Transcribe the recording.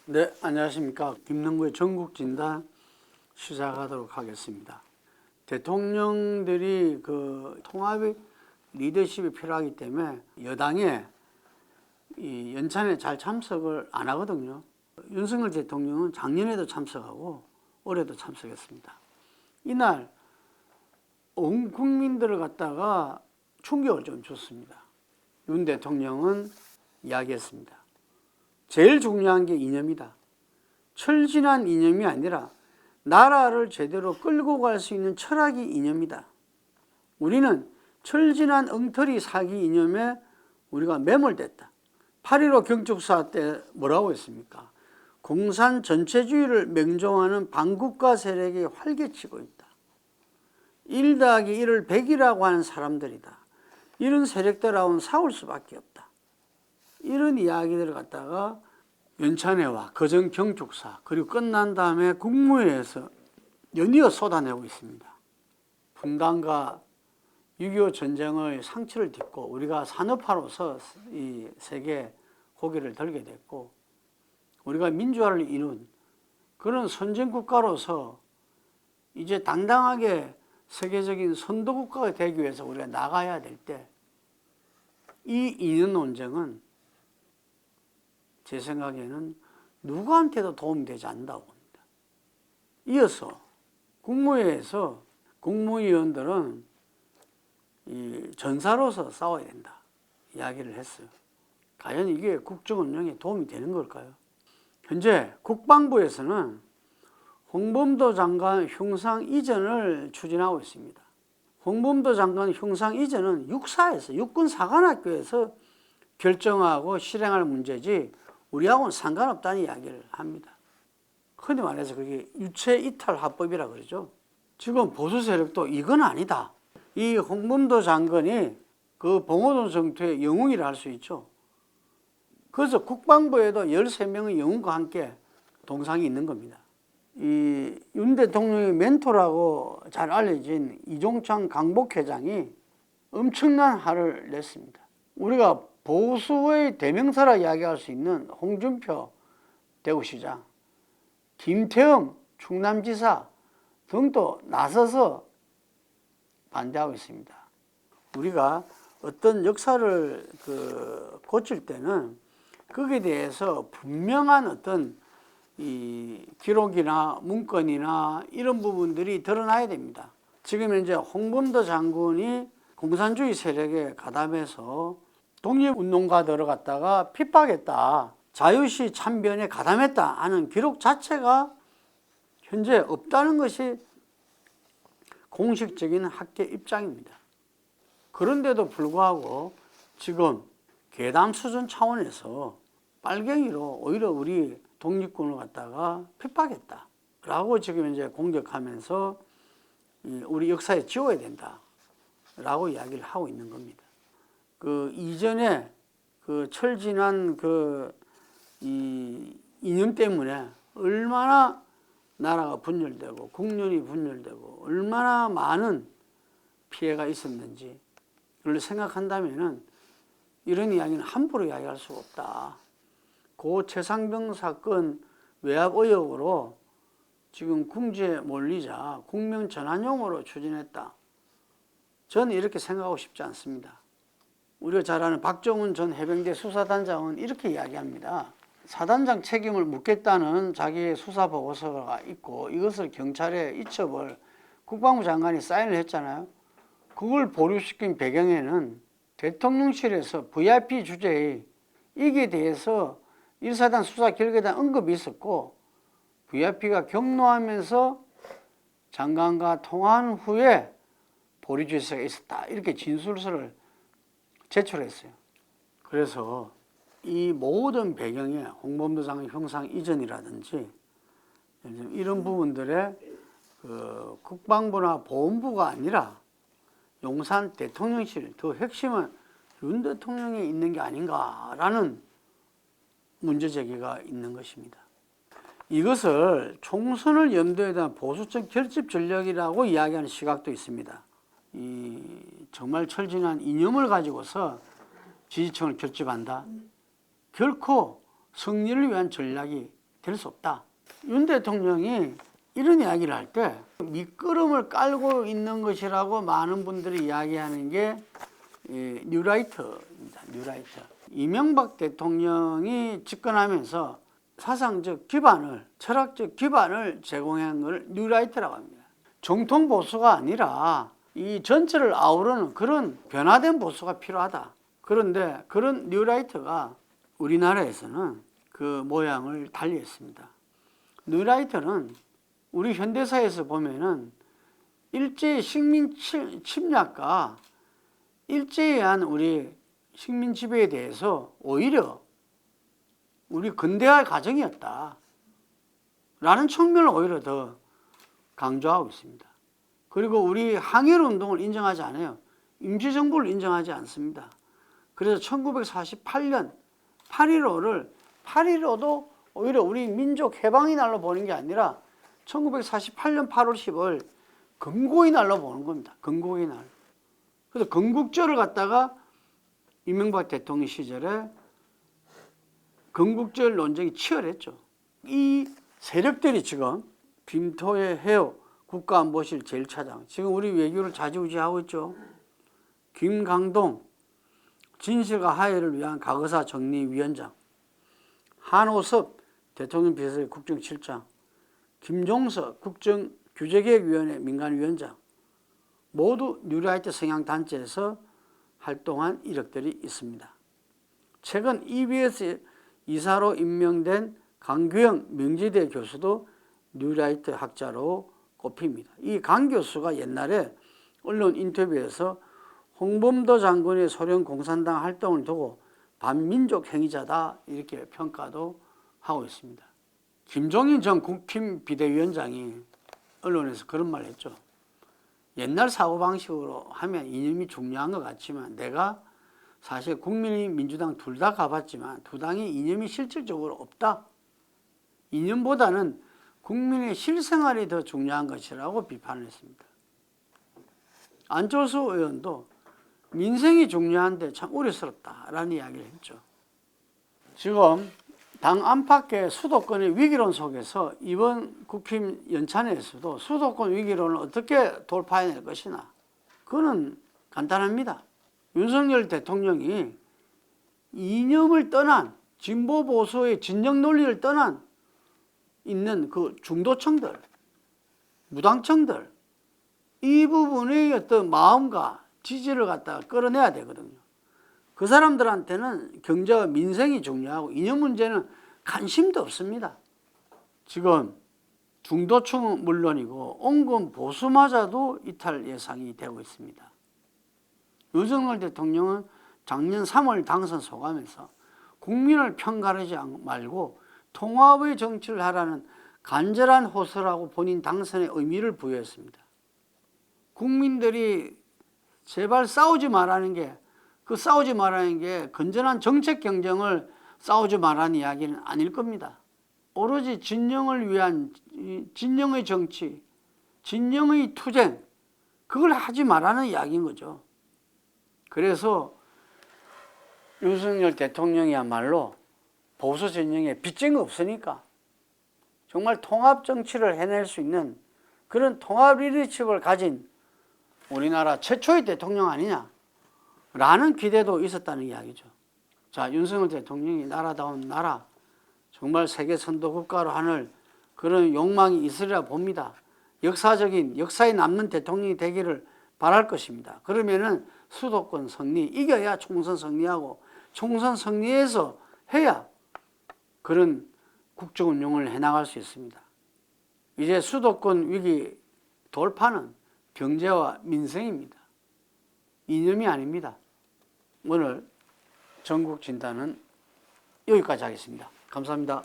네, 안녕하십니까. 김능구의 전국진단 시작하도록 하겠습니다. 대통령들이 통합이 리더십이 필요하기 때문에 여당에 이 연찬에 잘 참석을 안 하거든요. 윤석열 대통령은 작년에도 참석하고 올해도 참석했습니다. 이날 온 국민들을 갖다가 충격을 좀 줬습니다. 윤 대통령은 이야기했습니다. 제일 중요한 게 이념이다. 철진한 이념이 아니라 나라를 제대로 끌고 갈 수 있는 철학이 이념이다. 우리는 철진한 엉터리 사기 이념에 우리가 매몰됐다. 8.15 경축사 때 뭐라고 했습니까? 공산 전체주의를 맹종하는 반국가 세력이 활개치고 있다. 1 더하기 1을 100이라고 하는 사람들이다. 이런 세력들하고는 싸울 수밖에 없다. 이런 이야기들을 갖다가 연찬회와 거정 경축사 그리고 끝난 다음에 국무회에서 연이어 쏟아내고 있습니다. 분단과 6.25 전쟁의 상처를 딛고 우리가 산업화로서 이 세계 고개를 들게 됐고 우리가 민주화를 이룬 그런 선진국가로서 이제 당당하게 세계적인 선도국가가 되기 위해서 우리가 나가야 될 때 이 이념 논쟁은 제 생각에는 누구한테도 도움이 되지 않는다고 봅니다. 이어서 국무회에서 국무위원들은 이 전사로서 싸워야 된다 이야기를 했어요. 과연 이게 국정 운영에 도움이 되는 걸까요? 현재 국방부에서는 홍범도 장관 흉상 이전을 추진하고 있습니다. 홍범도 장관 흉상 이전은 육사에서 육군사관학교에서 결정하고 실행할 문제지 우리하고는 상관없다는 이야기를 합니다. 흔히 말해서 그게 유체이탈화법이라 그러죠. 지금 보수 세력도 이건 아니다. 이 홍범도 장관이 그 봉오동 정투의 영웅이라 할 수 있죠. 그래서 국방부에도 13명의 영웅과 함께 동상이 있는 겁니다. 이 윤 대통령의 멘토라고 잘 알려진 이종창 강복회장이 엄청난 화를 냈습니다. 우리가 보수의 대명사라 이야기할 수 있는 홍준표 대구시장, 김태흠 충남지사 등도 나서서 반대하고 있습니다. 우리가 어떤 역사를 고칠 때는 거기에 대해서 분명한 어떤 이 기록이나 문건이나 이런 부분들이 드러나야 됩니다. 지금 현재 홍범도 장군이 공산주의 세력에 가담해서 독립운동가들을 갖다가 핍박했다. 자유시 참변에 가담했다 하는 기록 자체가 현재 없다는 것이 공식적인 학계 입장입니다. 그런데도 불구하고 지금 괴담 수준 차원에서 빨갱이로 오히려 우리 독립군을 갖다가 핍박했다 라고 지금 이제 공격하면서 우리 역사에 지워야 된다 라고 이야기를 하고 있는 겁니다. 그 이전에 그 철진한 이 이념 때문에 얼마나 나라가 분열되고 국론이 분열되고 얼마나 많은 피해가 있었는지 그걸 생각한다면은 이런 이야기는 함부로 이야기할 수가 없다. 고 최상병 사건 외압 의혹으로 지금 궁지에 몰리자 국명 전환용으로 추진했다. 저는 이렇게 생각하고 싶지 않습니다. 우리가 잘 아는 박정훈 전 해병대 수사단장은 이렇게 이야기합니다. 사단장 책임을 묻겠다는 자기의 수사보고서가 있고 이것을 경찰에 이첩을 국방부 장관이 사인을 했잖아요. 그걸 보류시킨 배경에는 대통령실에서 VIP 주제에 이게 대해서 1사단 수사 결과단 언급이 있었고 VIP가 격노하면서 장관과 통화한 후에 보류 질서가 있었다. 이렇게 진술서를 제출했어요. 그래서 이 모든 배경에 홍범도 장관 형상 이전이라든지 이런 부분들에 국방부나 보훈부가 아니라 용산 대통령실 더 핵심은 윤 대통령이 있는 게 아닌가라는 문제 제기가 있는 것입니다. 이것을 총선을 염두에 둔 보수적 결집 전략이라고 이야기하는 시각도 있습니다. 이 정말 철진한 이념을 가지고서 지지층을 결집한다. 결코 승리를 위한 전략이 될 수 없다. 윤 대통령이 이런 이야기를 할 때 밑거름을 깔고 있는 것이라고 많은 분들이 이야기하는 게 뉴라이트입니다. 뉴라이트. 이명박 대통령이 집권하면서 사상적 기반을, 철학적 기반을 제공한 걸 뉴라이트라고 합니다. 정통 보수가 아니라 이 전체를 아우르는 그런 변화된 보수가 필요하다. 그런데 그런 뉴라이트가 우리나라에서는 그 모양을 달리했습니다. 뉴라이트는 우리 현대사에서 보면은 일제의 식민 침략과 일제에 의한 우리 식민 지배에 대해서 오히려 우리 근대화의 과정이었다 라는 측면을 오히려 더 강조하고 있습니다. 그리고 우리 항일 운동을 인정하지 않아요. 임시정부를 인정하지 않습니다. 그래서 1948년 8.15도 오히려 우리 민족 해방의 날로 보는 게 아니라 1948년 8월 10일 건국의 날로 보는 겁니다. 건국의 날. 그래서 건국절을 갖다가 이명박 대통령 시절에 건국절 논쟁이 치열했죠. 이 세력들이 지금 빔토의 해오 국가안보실 제1차장, 지금 우리 외교를 좌지우지하고 있죠. 김강동 진실과 화해를 위한 과거사 정리위원장, 한오섭 대통령 비서실 국정실장, 김종석 국정규제개혁위원회 민간위원장, 모두 뉴라이트 성향단체에서 활동한 이력들이 있습니다. 최근 EBS 이사로 임명된 강규영 명지대 교수도 뉴라이트 학자로 꼽힙니다. 이 강 교수가 옛날에 언론 인터뷰에서 홍범도 장군의 소련 공산당 활동을 두고 반민족 행위자다 이렇게 평가도 하고 있습니다. 김종인 전 국힘 비대위원장이 언론에서 그런 말을 했죠. 옛날 사고방식으로 하면 이념이 중요한 것 같지만 내가 사실 국민의힘 민주당 둘 다 가봤지만 두 당의 이념이 실질적으로 없다. 이념보다는 국민의 실생활이 더 중요한 것이라고 비판을 했습니다. 안철수 의원도 민생이 중요한데 참 우려스럽다라는 이야기를 했죠. 지금 당 안팎의 수도권의 위기론 속에서 이번 국힘 연찬회에서도 수도권 위기론을 어떻게 돌파해낼 것이나 그거는 간단합니다. 윤석열 대통령이 이념을 떠난 진보 보수의 진영 논리를 떠난 있는 그 중도층들, 무당층들 이 부분의 어떤 마음과 지지를 갖다가 끌어내야 되거든요. 그 사람들한테는 경제와 민생이 중요하고 이념 문제는 관심도 없습니다. 지금 중도층은 물론이고 온건 보수마저도 이탈 예상이 되고 있습니다. 윤석열 대통령은 작년 3월 당선 소감에서 국민을 편가르지 말고 통합의 정치를 하라는 간절한 호소라고 본인 당선의 의미를 부여했습니다. 국민들이 제발 싸우지 말라는 게 그 싸우지 말라는 게 건전한 정책 경쟁을 싸우지 말라는 이야기는 아닐 겁니다. 오로지 진영을 위한 진영의 정치, 진영의 투쟁 그걸 하지 말라는 이야기인 거죠. 그래서 윤석열 대통령이야말로 보수 진영에 빚진 거 없으니까 정말 통합 정치를 해낼 수 있는 그런 통합 리더십을 가진 우리나라 최초의 대통령 아니냐 라는 기대도 있었다는 이야기죠. 자, 윤석열 대통령이 나라다운 나라 정말 세계 선도 국가로 하는 그런 욕망이 있으리라 봅니다. 역사에 남는 대통령이 되기를 바랄 것입니다. 그러면은 수도권 승리, 이겨야 총선 승리하고 총선 승리해서 해야 그런 국정 운영을 해나갈 수 있습니다. 이제 수도권 위기 돌파는 경제와 민생입니다. 이념이 아닙니다. 오늘 전국 진단은 여기까지 하겠습니다. 감사합니다.